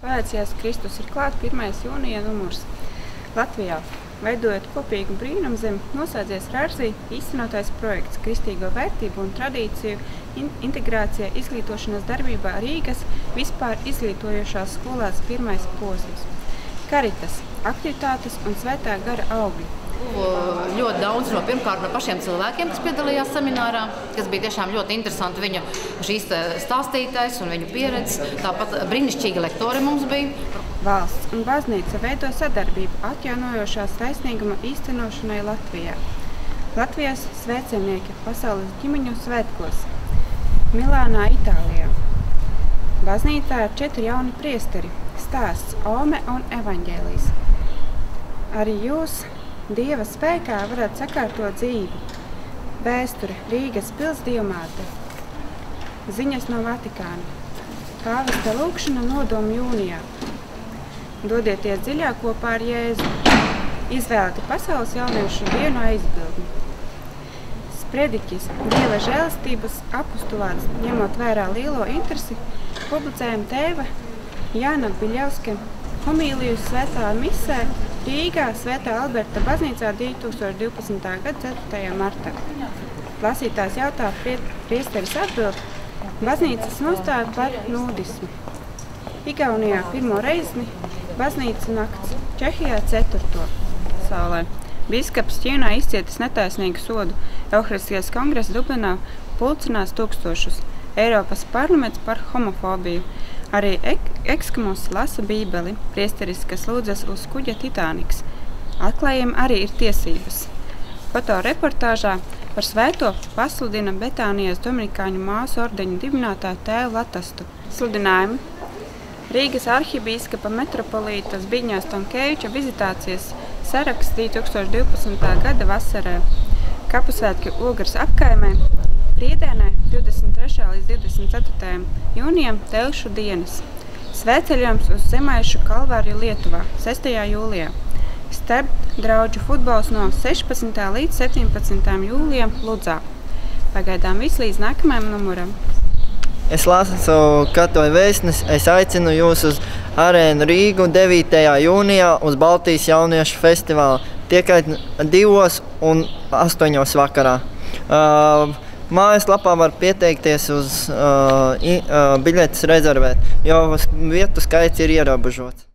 Svētīts Kristus ir klāt 1. jūnija numurs Latvijā. Veidojot kopīgu brīnumzemi, noslēdzies Rārzī īstenotais projekts Kristīgo vērtību un tradīciju integrācija izglītošanas darbībā Rīgas vispār izglītojošās skolās pirmais posms. Karitas, aktivitātes un svētā gara augļi. Ļoti daudz pirmkārt no pašiem cilvēkiem, kas piedalījās seminārā, kas bija tiešām ļoti interesanti viņu šīs stāstītais un viņu pieredzes. Tāpat brīnišķīgi lektori mums bija. Valsts un baznīca veido sadarbību atjaunojošās taisnīguma īstenošanai Latvijā. Latvijas svētceļnieki pasaules ģimeņu svētkos. Milānā, Itālijā. Baznīcā ir 4 jauni priesteri – stāsts, Ome un evaņģēlijs. Arī jūs Dieva spēkā varat sakārtot dzīvi. Vēsture, Rīgas pils Dievmāte. Ziņas no Vatikāna. Pāvesta lūgšana nodomu jūnijā. Dodieties dziļāk kopā ar Jēzu. Izvēlēti pasaules jauniešu dienu aizbildni. Sprediķis, Dieva žēlastības apostulāts, ņemot vērā lielo interesi, publicējam tēva Jāna Biļevska homīliju svētā misē Rīgā Svētā Alberta baznīcā 2012. gada 4. martā. Lasītājs jautā, priesteris atbild, baznīcas nostāja par nudismu. Igaunijā 1. reizi baznīca nakts, Čehijā 4. saulē. Bīskaps Ķīnā izcietis netaisnīgu sodu. Euharistijas kongresa Dublinā pulcinās tūkstošus. Eiropas parlaments par homofobiju. Arī Ekskamos lasa bībeli, priesteris, kas lūdzas uz kuģa Titaniks. Atklājiem arī ir tiesības. Fotoreportāžā par svēto pasludina Betānijas dominikāņu māsu ordeņu dibinātāju tēvu Latastu. Sludinājumi Rīgas arhibīskapa metropolīta Zbiņņa Stankēviča vizitācijas saraksts 2012. gada vasarā. Kapusvētki Ogres apkaimē, Priedēnē 23. līdz 24. jūnijam Telšu dienas. Svētceļojums uz Zemaišu kalvāriju Lietuvā 6. jūlijā. Starp draudžu futbols no 16. līdz 17. jūlijam Ludzā. Pagaidām viss līdz nākamajam numuram. Es lasu Katoļu vēstnesi. Es aicinu jūs uz Arēnu Rīgu 9. jūnijā uz Baltijas jauniešu festivālu. Tikai 2 un 8 vakarā. Mājaslapā var pieteikties uz biļetes rezervēt, jo vietu skaits ir ierobežots.